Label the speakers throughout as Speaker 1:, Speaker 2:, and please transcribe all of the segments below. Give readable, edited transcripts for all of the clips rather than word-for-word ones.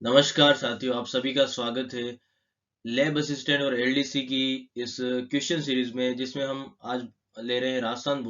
Speaker 1: नमस्कार साथियों, आप सभी का स्वागत है लैब असिस्टेंट और एलडीसी की इस क्वेश्चन सीरीज में, जिसमें हम आज ले रहे हैं राजस्थान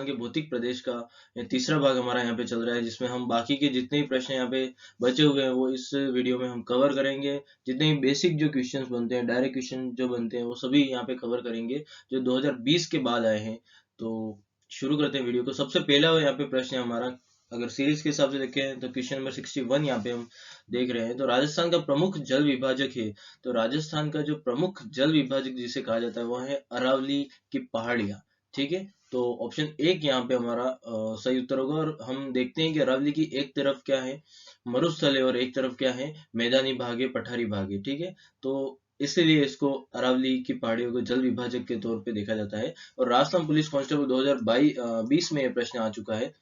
Speaker 1: के भौतिक प्रदेश का ये तीसरा भाग हमारा यहाँ पे चल रहा है, जिसमें हम बाकी के जितने भी प्रश्न यहाँ पे बचे हुए हैं वो इस वीडियो में हम कवर करेंगे। जितने भी बेसिक जो क्वेश्चंस बनते हैं, डायरेक्ट क्वेश्चन जो बनते हैं, वो सभी यहाँ पे कवर करेंगे जो 2020 के बाद आए हैं। तो शुरू करते हैं वीडियो को। सबसे पहला यहाँ पे प्रश्न है हमारा, अगर सीरीज के हिसाब से देखें तो क्वेश्चन नंबर 61 यहाँ पे हम देख रहे हैं। तो राजस्थान का प्रमुख जल विभाजक है। तो राजस्थान का जो प्रमुख जल विभाजक जिसे कहा जाता है वो है अरावली की पहाड़ियां। ठीक है, तो ऑप्शन एक यहाँ पे हमारा सही उत्तर होगा। और हम देखते हैं कि अरावली की एक तरफ क्या है, मरुस्थल है, और एक तरफ क्या है, मैदानी भाग है, पठारी भाग है। ठीक है, तो इसलिए इसको अरावली की पहाड़ियों को जल विभाजक के तौर पे देखा जाता है। और राजस्थान पुलिस कांस्टेबल 2020 में यह प्रश्न आ चुका है।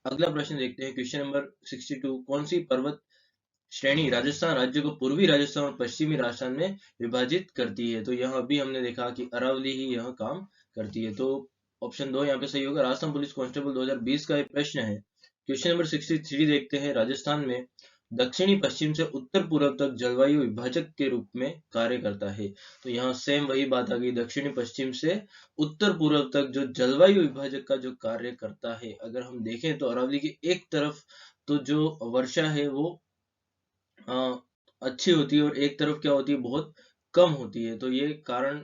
Speaker 1: अगला प्रश्न देखते हैं, क्वेश्चन नंबर 62। कौन सी पर्वत श्रेणी राजस्थान राज्य को पूर्वी राजस्थान और पश्चिमी राजस्थान में विभाजित करती है? तो यहाँ अभी हमने देखा कि अरावली ही यह काम करती है। तो ऑप्शन दो यहाँ पे सही होगा। राजस्थान पुलिस कांस्टेबल 2020 का एक प्रश्न है। क्वेश्चन नंबर 63 देखते हैं, राजस्थान में दक्षिणी पश्चिम से उत्तर पूर्व तक जलवायु विभाजक के रूप में कार्य करता है। तो यहाँ सेम वही बात आ गई, दक्षिणी पश्चिम से उत्तर पूर्व तक जो जलवायु विभाजक का जो कार्य करता है। अगर हम देखें तो अरावली की एक तरफ तो जो वर्षा है वो अच्छी होती है, और एक तरफ क्या होती है, बहुत कम होती है। तो ये कारण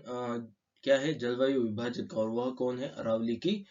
Speaker 1: क्या है, जलवायु विभाजक का, और वह कौन है, अरावली की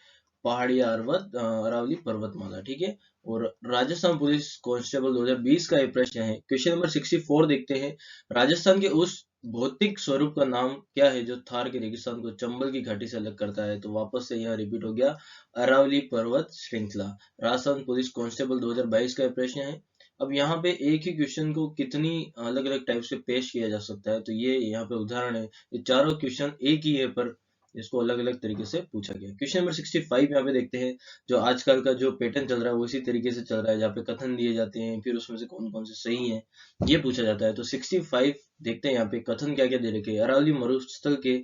Speaker 1: पहाड़ियां, अरावली पर्वतमाला। ठीक है, और राजस्थान पुलिस कांस्टेबल 2020 का एक प्रश्न है। क्वेश्चन नंबर 64 देखते हैं, राजस्थान के उस भौतिक स्वरूप का नाम क्या है जो थार के रेगिस्तान को चंबल की घाटी से अलग करता है? तो वापस से यहाँ रिपीट हो गया, अरावली पर्वत श्रृंखला। राजस्थान पुलिस कांस्टेबल 2022 का प्रश्न है। अब यहाँ पे एक ही क्वेश्चन को कितनी अलग अलग टाइप से पेश किया जा सकता है, तो ये यहाँ पे उदाहरण है। ये चारों क्वेश्चन एक ही है, पर इसको अलग अलग तरीके से पूछा गया। क्वेश्चन नंबर 65 यहाँ पे देखते हैं, जो आजकल का जो पैटर्न चल रहा है वो इसी तरीके से चल रहा है, जहाँ पे कथन दिए जाते हैं, फिर उसमें से कौन कौन से सही है ये पूछा जाता है। तो 65 देखते हैं, यहाँ पे कथन क्या क्या दे रखे हैं। अरावली मरुस्थल के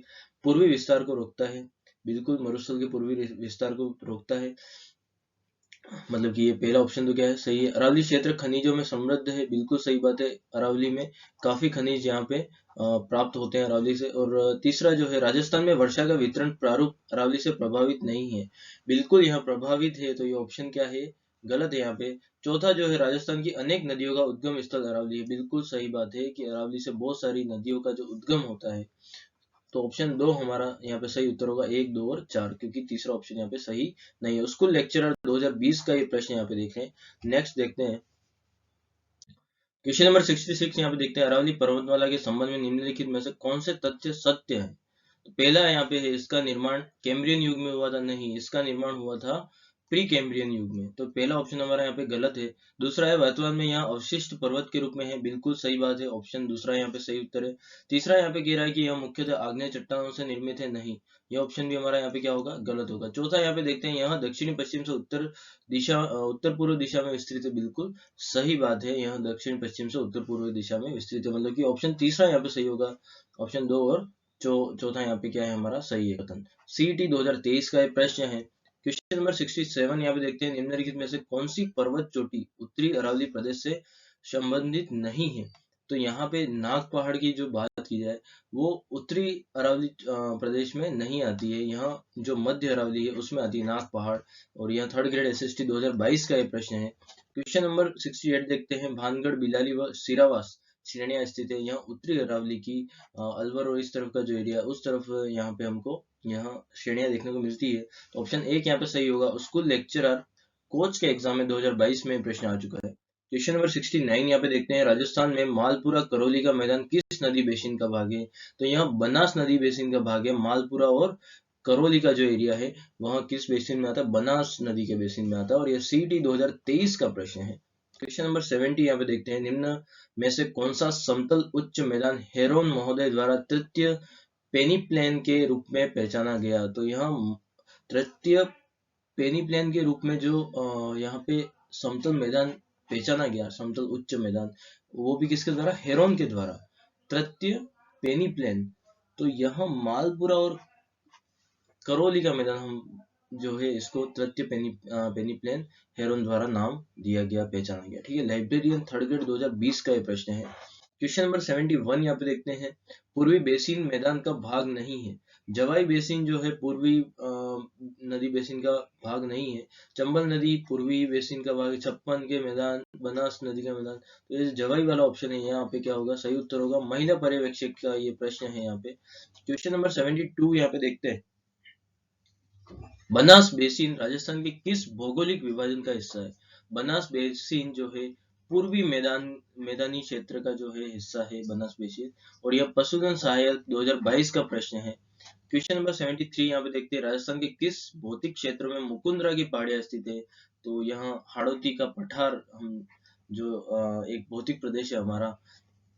Speaker 1: पूर्वी विस्तार को रोकता है। बिल्कुल, मरुस्थल के पूर्वी विस्तार को रोकता है, मतलब कि ये पहला ऑप्शन तो क्या है, सही है। अरावली क्षेत्र खनिजों में समृद्ध है। बिल्कुल सही बात है, अरावली में काफी खनिज यहाँ पे प्राप्त होते हैं अरावली से। और तीसरा जो है, राजस्थान में वर्षा का वितरण प्रारूप अरावली से प्रभावित नहीं है। बिल्कुल यहाँ प्रभावित है, तो ये ऑप्शन क्या है, गलत है यहाँ पे। चौथा जो है, राजस्थान की अनेक नदियों का उद्गम स्थल अरावली है। बिल्कुल सही बात है कि अरावली से बहुत सारी नदियों का जो उद्गम होता है। तो ऑप्शन दो हमारा यहाँ पे सही उत्तर होगा, एक, दो और चार, क्योंकि तीसरा ऑप्शन यहाँ पे सही नहीं है। स्कूल लेक्चरर 2020 का ये प्रश्न यहाँ पे देख रहे हैं। नेक्स्ट देखते हैं, क्वेश्चन नंबर 66 यहाँ पे देखते हैं, अरावली पर्वतमाला के संबंध में निम्नलिखित में से कौन से तथ्य सत्य है? तो पहला यहाँ पे है, इसका निर्माण कैम्ब्रियन युग में हुआ था। नहीं, इसका निर्माण हुआ था प्री कैम्ब्रियन युग में। तो पहला ऑप्शन हमारा यहाँ पे गलत है। दूसरा है, वर्तमान में यहाँ अवशिष्ट पर्वत के रूप में है। बिल्कुल सही बात है, ऑप्शन दूसरा यहाँ पे सही उत्तर है। तीसरा यहाँ पे कह रहा है कि यह मुख्यतः आग्नेय चट्टानों से निर्मित है। नहीं, यह ऑप्शन भी हमारा यहाँ पे क्या होगा, गलत होगा। चौथा यहाँ पे देखते हैं, यहाँ दक्षिणी पश्चिम से उत्तर पूर्व दिशा में विस्तृत है। बिल्कुल सही बात है, यहाँ दक्षिण पश्चिम से उत्तर पूर्व दिशा में विस्तृत है, मतलब कि ऑप्शन तीसरा यहाँ पे सही होगा। ऑप्शन दो और चौथा यहाँ पे क्या है, हमारा सही है कथन। सीईटी 2023 का एक प्रश्न है। क्वेश्चन नंबर 67 यहाँ पे देखते हैं, निम्नलिखित में से कौन सी पर्वत चोटी उत्तरी अरावली प्रदेश से संबंधित नहीं है? तो यहाँ पे नाग पहाड़ की जो बात की जाए, वो उत्तरी अरावली प्रदेश में नहीं आती है। यहाँ जो मध्य अरावली है उसमें आती है नाग पहाड़। और यहाँ थर्ड ग्रेड एसएसटी 2022 का एक प्रश्न है। क्वेश्चन नंबर 68 देखते हैं, भानगढ़, बिलाली व सिरावास श्रेणियां स्थित है। यहाँ उत्तरी अरावली की अलवर और इस तरफ का जो एरिया, उस तरफ यहाँ पे हमको यहाँ श्रेणियां देखने को मिलती है। तो ऑप्शन एक यहाँ पे सही होगा। स्कूल लेक्चरर कोच के एग्जाम में 2022 में प्रश्न आ चुका है। क्वेश्चन नंबर 69 यहाँ पे देखते हैं, राजस्थान में मालपुरा करौली का मैदान किस नदी बेसिन का भाग है? तो यहाँ बनास नदी बेसिन का भाग है। मालपुरा और करौली का जो एरिया है वह किस बेसिन में आता है, बनास नदी के बेसिन में आता है। और यह सीटी 2023 का प्रश्न है। क्वेश्चन नंबर 70 यहाँ पे देखते हैं, निम्न में से कौन सा समतल उच्च मैदान हेरोन महोदय द्वारा तृतीय पेनीप्लेन के रूप में पहचाना गया? तो यहाँ तृतीय पेनीप्लेन के रूप में जो यहाँ पे समतल मैदान पहचाना गया, समतल उच्च मैदान, वो भी किसके द्वारा, हेरोन के द्वारा, तृतीय पेनीप्लेन। तो यहाँ मालपुरा और करौली का मैदान हम जो है इसको तृतीय पेनिप्लेन हेरोन द्वारा नाम दिया गया, पहचाना गया। ठीक है, लाइब्रेरियन थर्ड ग्रेड 2020 का ये प्रश्न है। क्वेश्चन नंबर 71 यहाँ पे देखते हैं, पूर्वी बेसिन मैदान का भाग नहीं है। जवाई बेसिन जो है पूर्वी नदी बेसिन का भाग नहीं है। चंबल नदी पूर्वी बेसिन का भाग है। छप्पन के मैदान, बनास नदी का मैदान, तो ये जवाई वाला ऑप्शन है, यहाँ पे क्या होगा, सही उत्तर होगा महिला पर्यवेक्षक का ये प्रश्न है यहाँ पे। क्वेश्चन नंबर 72 यहाँ पे देखते हैं, बनास बेसिन राजस्थान के किस भौगोलिक विभाजन का हिस्सा है। बनास बेसिन जो है पूर्वी मैदानी क्षेत्र का जो है हिस्सा है बनास बेसिन, और यह पशुधन सहायक 2022 का प्रश्न है। क्वेश्चन नंबर 73 यहाँ पे देखते हैं, राजस्थान के किस भौतिक क्षेत्र में मुकुंदरा की पहाड़ियां स्थित है। तो यहाँ हाड़ौती का पठार, हम जो एक भौतिक प्रदेश है हमारा,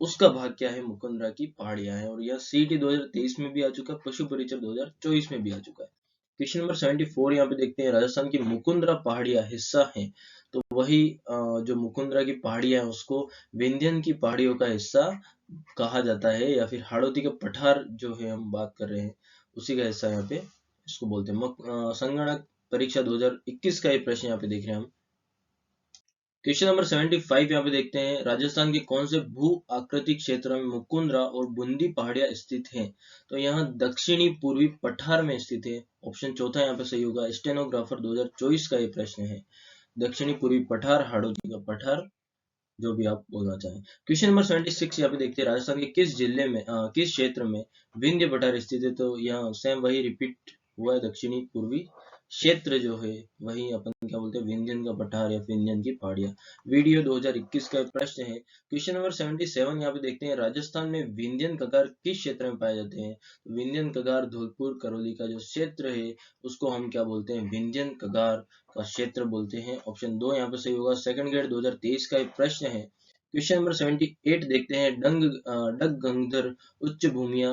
Speaker 1: उसका भाग क्या है, मुकुंदरा की पहाड़ियां है, और यह सीटी 2023 में भी आ चुका है, पशु परिचय 2024 में भी आ चुका है। क्वेश्चन नंबर 74 यहाँ पे देखते हैं, राजस्थान की मुकुंदरा पहाड़ियां हिस्सा है। तो वही जो मुकुंदरा की पहाड़ियां है उसको विंध्यन की पहाड़ियों का हिस्सा कहा जाता है, या फिर हाड़ौती का पठार जो है हम बात कर रहे हैं उसी का हिस्सा यहाँ पे इसको बोलते हैं। संगणक परीक्षा 2021 का ये प्रश्न यहाँ पे देख रहे हैं हम। क्वेश्चन नंबर 75 यहाँ पे देखते हैं, राजस्थान के कौन से भू आकृतिक क्षेत्र में मुकुंदरा और बूंदी पहाड़ियां स्थित हैं। तो यहाँ दक्षिणी पूर्वी पठार में स्थित है। ऑप्शन चौथा यहाँ पे सही होगा। स्टेनोग्राफर 2024 का ये प्रश्न है, दक्षिणी पूर्वी पठार, हाड़ौती का पठार, जो भी आप बोलना चाहें। क्वेश्चन नंबर 76 यहाँ पे देखते हैं, राजस्थान के किस जिले में किस क्षेत्र में विंध्य पठार स्थित है। तो यहाँ सेम वही रिपीट हुआ है, दक्षिणी पूर्वी क्षेत्र जो है वही अपन क्या बोलते हैं, विंध्यन का पठार या विंध्यन की पहाड़ियां। वीडियो 2021 का प्रश्न है। क्वेश्चन नंबर 77 यहाँ पे देखते हैं, राजस्थान में विंध्यन कगार किस क्षेत्र में पाए जाते हैं। तो विंध्यन कगार धौलपुर करौली का जो क्षेत्र है उसको हम क्या बोलते हैं, विंध्यन कगार का क्षेत्र बोलते हैं। ऑप्शन 2 यहाँ पे सही होगा। सेकंड ग्रेड 2023 का एक प्रश्न है। क्वेश्चन नंबर 78 देखते हैं, डग गंगधर उच्च भूमियां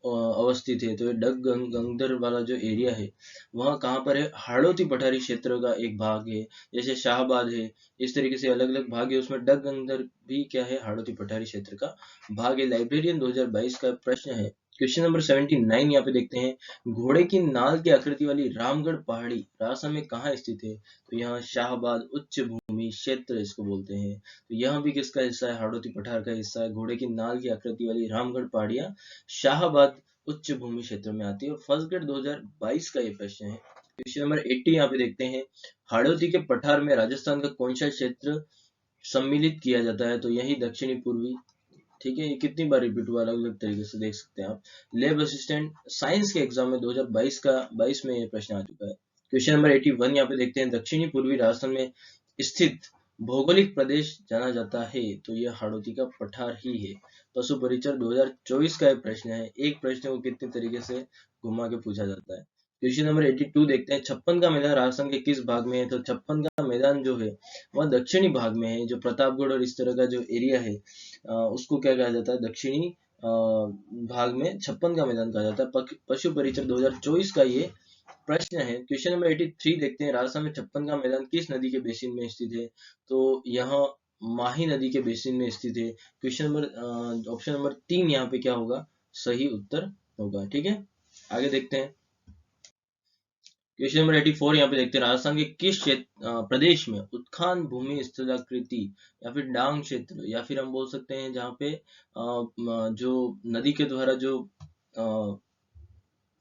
Speaker 1: अवस्थित है। तो ये डग गंगधर वाला जो एरिया है वहाँ कहाँ पर है, हाड़ौती पठारी क्षेत्र का एक भाग है। जैसे शाहबाद है, इस तरीके से अलग अलग भाग है, उसमें डग गंगधर भी क्या है, हाड़ौती पठारी क्षेत्र का भाग है। लाइब्रेरियन 2022 का प्रश्न है। क्वेश्चन नंबर 79 यहाँ पे देखते हैं, घोड़े की नाल की आकृति वाली रामगढ़ पहाड़ी राजस्थान में कहाँ स्थित है। तो यहाँ शाहबाद उच्च भूमि क्षेत्र इसको बोलते हैं। तो यहाँ भी किसका हिस्सा है, हाड़ौती पठार का हिस्सा है। घोड़े की नाल की आकृति वाली रामगढ़ पहाड़ियां शाहबाद उच्च भूमि क्षेत्र में आती है, और फर्स्ट ग्रेड 2022 का ये प्रश्न है। क्वेश्चन नंबर 80 यहाँ पे देखते हैं, हाड़ौती के पठार में राजस्थान का कौन सा क्षेत्र सम्मिलित किया जाता है। तो यही दक्षिणी पूर्वी। ठीक है, ये कितनी बार रिपीट हुआ, अलग अलग तरीके से देख सकते हैं आप। लैब असिस्टेंट साइंस के एग्जाम में 2022 में ये प्रश्न आ चुका है। क्वेश्चन नंबर 81 यहाँ पे देखते हैं, दक्षिणी पूर्वी राजस्थान में स्थित भौगोलिक प्रदेश जाना जाता है। तो यह हाड़ौती का पठार ही है। पशु परिचर 2024 का एक प्रश्न है। एक प्रश्न को कितने तरीके से घुमा के पूछा जाता है। क्वेश्चन नंबर 82 देखते हैं, छप्पन का मैदान राजस्थान के किस भाग में है। तो छप्पन का मैदान जो है वह दक्षिणी भाग में है। जो प्रतापगढ़ और इस तरह का जो एरिया है उसको क्या कहा जाता है, दक्षिणी भाग में छप्पन का मैदान कहा जाता है। पशु परिचर 2024 का ये प्रश्न है। क्वेश्चन नंबर 83 देखते हैं, राजस्थान में छप्पन का मैदान किस नदी के बेसिन में स्थित है। तो यहाँ माही नदी के बेसिन में स्थित है। क्वेश्चन नंबर ऑप्शन नंबर 3 यहाँ पे क्या होगा, सही उत्तर होगा। ठीक है, आगे देखते हैं। क्वेश्चन नंबर 84 यहाँ पे देखते हैं, राजस्थान के किस प्रदेश में उत्खान भूमि स्थलाकृति या फिर डांग क्षेत्र, या फिर हम बोल सकते हैं जहाँ पे जो नदी के द्वारा जो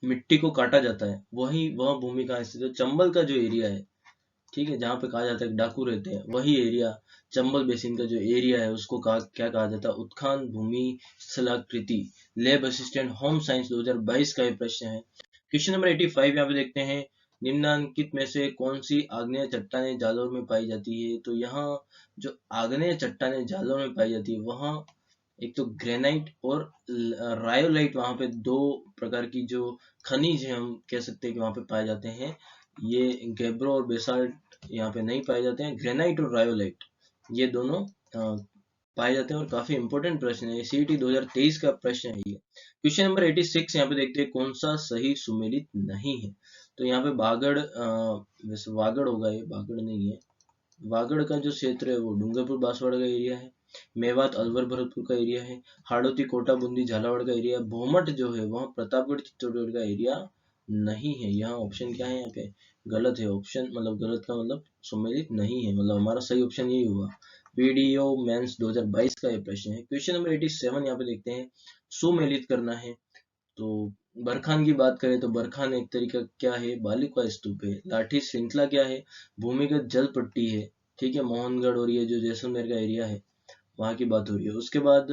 Speaker 1: मिट्टी को काटा जाता है वह भूमि कहाँ स्थित है। चंबल का जो एरिया है, ठीक है, जहाँ पे कहा जाता है डाकू रहते हैं, वही एरिया चंबल बेसिन का जो एरिया है उसको क्या कहा जाता है, उत्खान भूमि स्थलाकृति। लैब असिस्टेंट होम साइंस 2022 का ये प्रश्न है। क्वेश्चन नंबर 85 यहाँ पे देखते हैं, निम्नलिखित में से कौन सी आग्नेय चट्टानें जालौर में पाई जाती है। तो यहाँ जो आग्नेय चट्टानें जालौर में पाई जाती है वहाँ एक तो ग्रेनाइट और रायोलाइट, वहां पे दो प्रकार की जो खनिज है हम कह सकते हैं कि वहां पे पाए जाते हैं। ये गैब्रो और बेसाल्ट यहाँ पे नहीं पाए जाते हैं। ग्रेनाइट और रायोलाइट ये दोनों पाए जाते हैं, और काफी इंपॉर्टेंट प्रश्न है, सीईटी 2023 का प्रश्न है ये। क्वेश्चन नंबर 86 यहाँ पे देखते हैं, कौन सा सही सुमेलित नहीं है। तो यहाँ पे बागड़, वैसे वागड़ होगा, ये बागड़ नहीं है। वागड़ का जो क्षेत्र है वो डूंगरपुर बांसवाड़ा का एरिया है। मेवात अलवर भरतपुर का एरिया है। हाड़ौती कोटा बूंदी झालावाड़ का एरिया। भोमट जो है वह प्रतापगढ़ चित्तौड़गढ़ का एरिया नहीं है। यहाँ ऑप्शन क्या है, यहाँ पे गलत है ऑप्शन, मतलब गलत का मतलब सुमेलित नहीं है, मतलब हमारा सही ऑप्शन यही हुआ। वीडियो मेंस 2022 का ये प्रश्न है। क्वेश्चन नंबर 87 यहाँ पे देखते हैं, सुमेलित करना है। तो बरखान की बात करें तो बरखान एक तरीका क्या है, बालू का स्तूप है। लाठी श्रृंखला क्या है, भूमिगत जल पट्टी है। ठीक है, मोहनगढ़ और ये जो जैसलमेर का एरिया है वहां की बात हो रही है। उसके बाद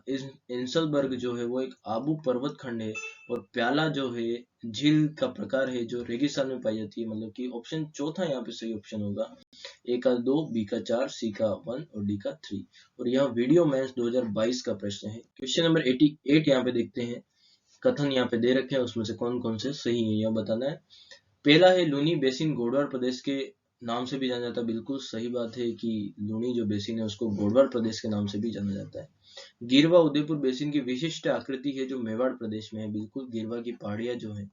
Speaker 1: इस इंसलबर्ग जो है वो एक आबू पर्वत खंड है। और प्याला जो है झील का प्रकार है जो रेगिस्तान में पाई जाती है, मतलब कि ऑप्शन चौथा यहाँ पे सही ऑप्शन होगा। ए का 2, बी का 4, सी का 1 और डी का 3। और यह वीडियो मैच 2022 का प्रश्न है। क्वेश्चन नंबर 88 यहाँ पे देखते हैं, कथन यहाँ पे दे रखे हैं, उसमें से कौन कौन से सही है यह बताना है। पहला है लूनी बेसिन गोडवार प्रदेश के नाम से भी जाना जाता है। बिल्कुल सही बात है कि लूनी जो बेसिन है उसको गोडवार प्रदेश के नाम से भी जाना जाता है। गिरवा उदयपुर बेसिन की विशिष्ट आकृति है जो मेवाड़ प्रदेश में है। बिल्कुल गिरवा की पहाड़ियां जो है।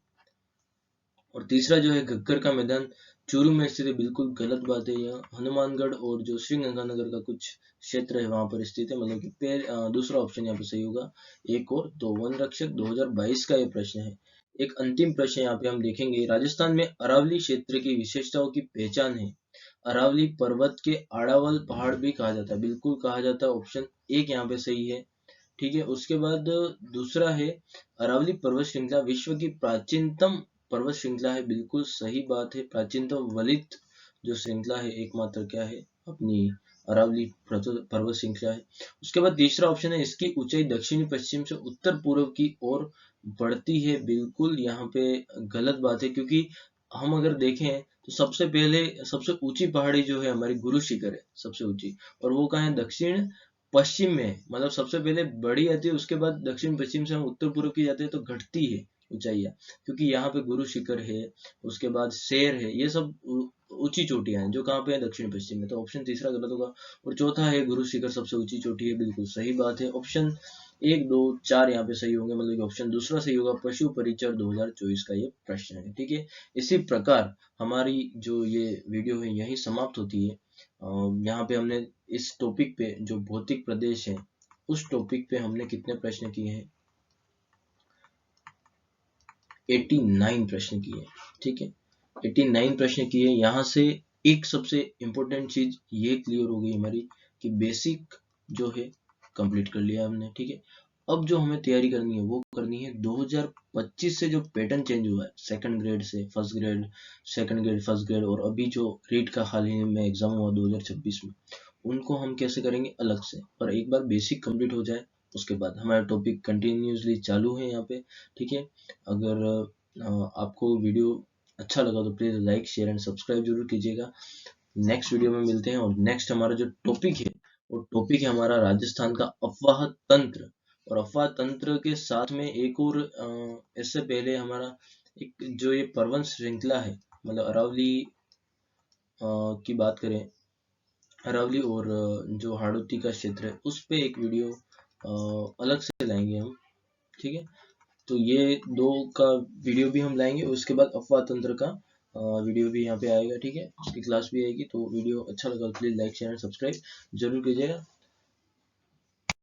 Speaker 1: और तीसरा जो है घग्गर का मैदान चूरू में स्थित है। बिल्कुल गलत बात है, यह हनुमानगढ़ और जो श्रीगंगानगर का कुछ क्षेत्र है वहां पर स्थित है, मतलब कि दूसरा ऑप्शन यहाँ पे सही होगा। एक और दो, वन रक्षक 2022 का ये प्रश्न है। एक अंतिम प्रश्न यहाँ पे हम देखेंगे, राजस्थान में अरावली क्षेत्र की विशेषताओं की पहचान है। अरावली पर्वत के आड़ावल पहाड़ भी कहा जाता है। बिल्कुल कहा जाता है, ऑप्शन एक यहाँ पे सही है। ठीक है, उसके बाद दूसरा है अरावली पर्वत श्रृंखला विश्व की प्राचीनतम पर्वत श्रृंखला है। बिल्कुल सही बात है, प्राचीनतम वलित जो श्रृंखला है एकमात्र क्या है, अपनी अरावली पर्वत श्रृंखला है। उसके बाद तीसरा ऑप्शन है इसकी ऊंचाई दक्षिणी पश्चिम से उत्तर पूर्व की ओर बढ़ती है। बिल्कुल यहाँ पे गलत बात है, क्योंकि हम अगर देखें तो सबसे पहले सबसे ऊंची पहाड़ी जो है हमारी गुरु शिखर है सबसे ऊंची, और वो कहाँ है, दक्षिण पश्चिम में है। मतलब सबसे पहले बड़ी आती है, उसके बाद दक्षिण पश्चिम से हम उत्तर पूर्व की जाते हैं तो घटती है ऊंचाइयाँ, क्योंकि यहाँ पे गुरु शिखर है, उसके बाद शेर है, ये सब ऊंची चोटियां हैं जो कहाँ पे है, दक्षिण पश्चिम में। तो ऑप्शन तीसरा गलत होगा। और चौथा है गुरु शिखर सबसे ऊंची चोटी है। बिल्कुल सही बात है, ऑप्शन एक दो चार यहाँ पे सही होंगे, मतलब कि ऑप्शन दूसरा सही होगा। पशु परिचर 2024 का ये प्रश्न है। ठीक है, इसी प्रकार हमारी जो ये वीडियो है यही समाप्त होती है। यहाँ पे हमने इस टॉपिक पे जो भौतिक प्रदेश है उस टॉपिक पे हमने कितने प्रश्न किए हैं, 89 प्रश्न किए। ठीक है, 89 प्रश्न किए। यहाँ से एक सबसे इम्पोर्टेंट चीज ये क्लियर हो गई हमारी कि बेसिक जो है कंप्लीट कर लिया हमने। ठीक है, अब जो हमें तैयारी करनी है वो करनी है 2025 से जो पैटर्न चेंज हुआ है, सेकंड ग्रेड से first grade, second grade first grade, और अभी जो रीट का हाल ही में एग्जाम हुआ 2026 में, उनको हम कैसे करेंगे अलग से। और एक बार बेसिक कंप्लीट हो जाए उसके बाद हमारा टॉपिक कंटिन्यूसली चालू है यहाँ पे। ठीक है, अगर आपको वीडियो अच्छा लगा तो please like share and subscribe जरूर कीजिएगा। नेक्स्ट वीडियो में मिलते हैं। और नेक्स्ट हमारा जो टॉपिक है वो टॉपिक है हमारा राजस्थान का अफवाह तंत्र। और अफवाह तंत्र के साथ में एक और इससे पहले हमारा एक जो ये पर्वत श्रृंखला है, मतलब अरावली की बात करें, अरावली और जो हाड़ौती का क्षेत्र है उस पे एक वीडियो अलग से लाएंगे हम। ठीक है, तो ये दो का वीडियो भी हम लाएंगे। उसके बाद अफवाह तंत्र का वीडियो भी यहाँ पे आएगा। ठीक है, उसकी क्लास भी आएगी। तो वीडियो अच्छा लगा तो please like share and subscribe जरूर कीजिएगा।